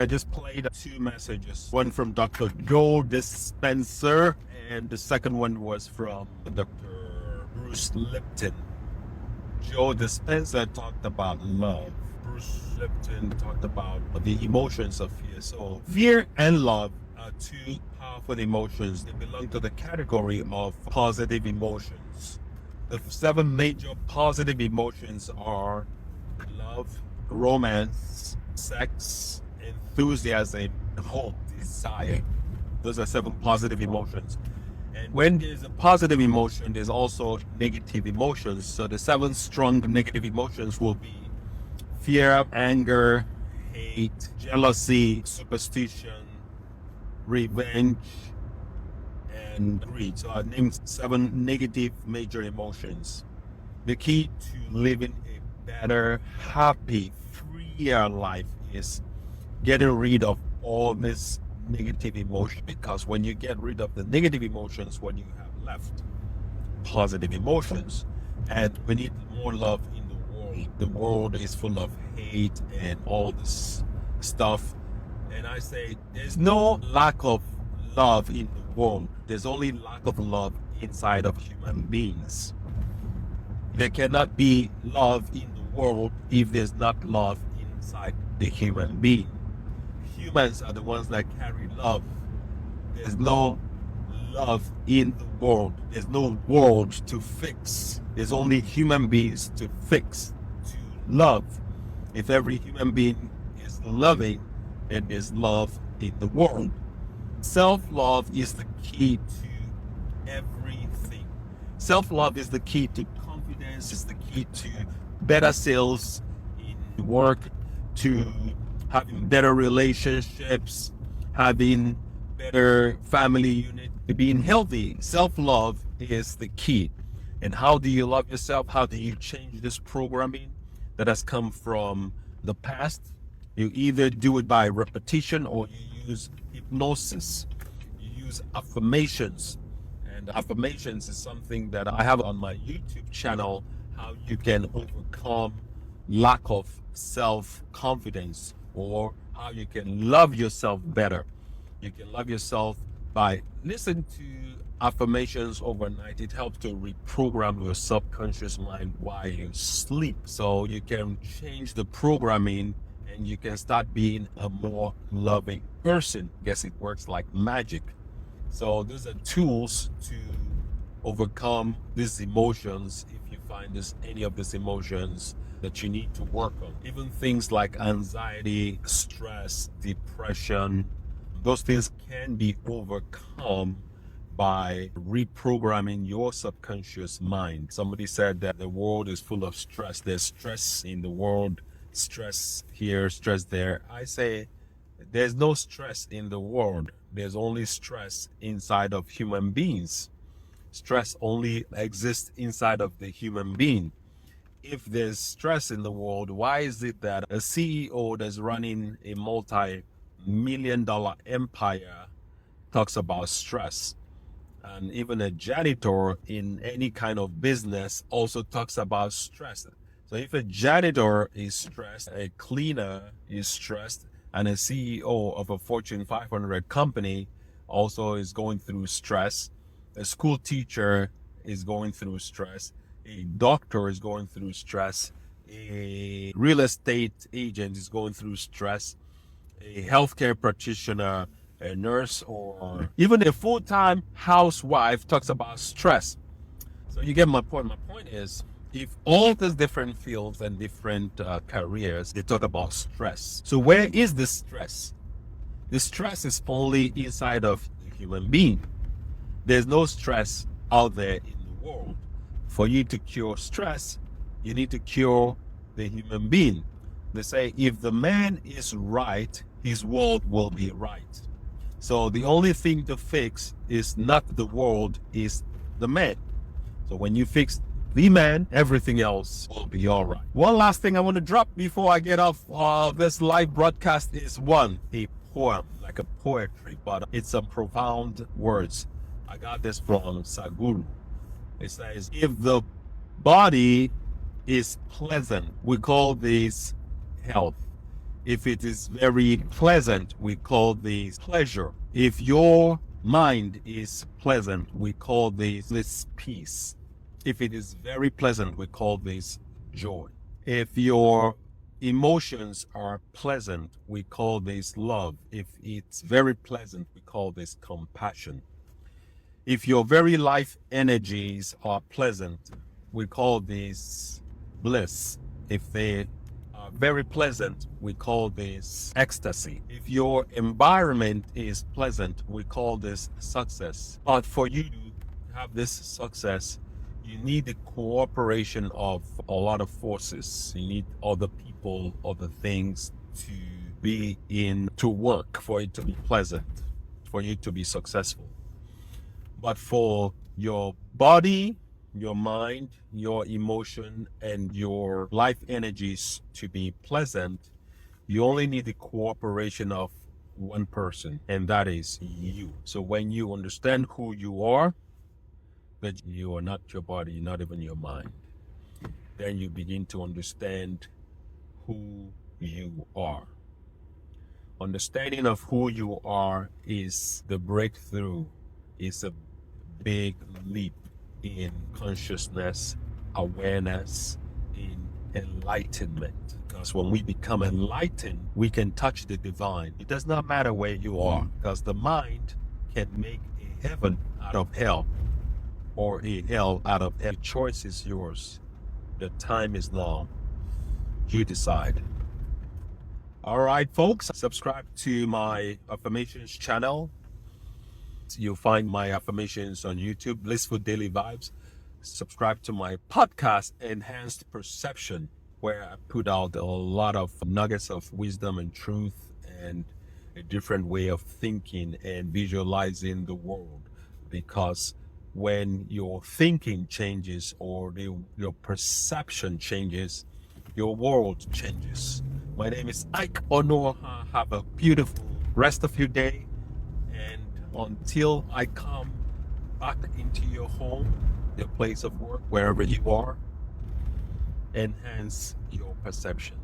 I just played two messages, one from Dr. Joe Dispenza, and the second one was from Dr. Bruce Lipton. Joe Dispenza talked about love. Bruce Lipton talked about the emotions of fear. So fear and love are two powerful emotions. They belong to the category of positive emotions. The seven major positive emotions are love, romance, sex, enthusiasm, hope, desire. Those are seven positive emotions. And when there's a positive emotion, there's also negative emotions. So the seven strong negative emotions will be fear, anger, hate, jealousy, superstition, revenge, and greed. So I named seven negative major emotions. The key to living a better, happy, freer life is getting rid of all this negative emotion, because when you get rid of the negative emotions, what you have left, positive emotions. And we need more love in the world. The world is full of hate and all this stuff. And I say there's no lack of love in the world. There's only lack of love inside of human beings. There cannot be love in the world if there's not love inside the human being. Humans are the ones that carry love. There's no love in the world. There's no world to fix. There's only human beings to fix, to love. If every human being is loving, then there's love in the world. Self-love is the key to everything. Self-love is the key to confidence, is the key to better sales in work, to having better relationships, having better family unit, to being healthy. Self-love is the key. And how do you love yourself? How do you change this programming that has come from the past? You either do it by repetition, or you use hypnosis. You use affirmations. And affirmations is something that I have on my YouTube channel, how you can overcome lack of self-confidence, or how you can love yourself better. You can love yourself by listening to affirmations overnight. It helps to reprogram your subconscious mind while you sleep. So you can change the programming and you can start being a more loving person. I guess it works like magic. So those are tools to overcome these emotions. If you find any of these emotions that you need to work on, even things like anxiety, stress, depression, those things can be overcome by reprogramming your subconscious mind. Somebody said that the world is full of stress. There's stress in the world, stress here, stress there. I say there's no stress in the world. There's only stress inside of human beings. Stress only exists inside of the human being. If there's stress in the world, why is it that a CEO that's running a multi-million-dollar empire talks about stress? And even a janitor in any kind of business also talks about stress. So if a janitor is stressed, a cleaner is stressed, and a CEO of a Fortune 500 company also is going through stress, a school teacher is going through stress, a doctor is going through stress, a real estate agent is going through stress, a healthcare practitioner, a nurse, or even a full-time housewife talks about stress. So you get my point. My point is, if all these different fields and different careers, they talk about stress. So where is the stress? The stress is only inside of the human being. There's no stress out there in the world. For you to cure stress, you need to cure the human being. They say if the man is right, his world will be right. So the only thing to fix is not the world, is the man. So when you fix the man, everything else will be all right. One last thing I want to drop before I get off this live broadcast is a poem, like a poetry, but it's some profound words. I got this from Saguru. It says, if the body is pleasant, we call this health. If it is very pleasant, we call this pleasure. If your mind is pleasant, we call this peace. If it is very pleasant, we call this joy. If your emotions are pleasant, we call this love. If it's very pleasant, we call this compassion. If your very life energies are pleasant, we call this bliss. If they are very pleasant, we call this ecstasy. If your environment is pleasant, we call this success. But for you to have this success, you need the cooperation of a lot of forces. You need other people, other things to be in to work for it to be pleasant, for you to be successful. But for your body, your mind, your emotion, and your life energies to be pleasant, you only need the cooperation of one person, and that is you. So when you understand who you are, that you are not your body, not even your mind, then you begin to understand who you are. Understanding of who you are is the breakthrough, is a big leap in consciousness, awareness, in enlightenment. Because when we become enlightened, we can touch the divine. It does not matter where you are, because the mind can make a heaven out of hell or a hell out of hell. The choice is yours. The time is long. You decide. All right, folks, subscribe to my Affirmations channel. You'll find my affirmations on YouTube, Blissful Daily Vibes. Subscribe to my podcast, Enhanced Perception, where I put out a lot of nuggets of wisdom and truth and a different way of thinking and visualizing the world. Because when your thinking changes or your perception changes, your world changes. My name is Ike Onoha. Have a beautiful rest of your day. And until I come back into your home, your place of work, wherever you are, enhance your perception.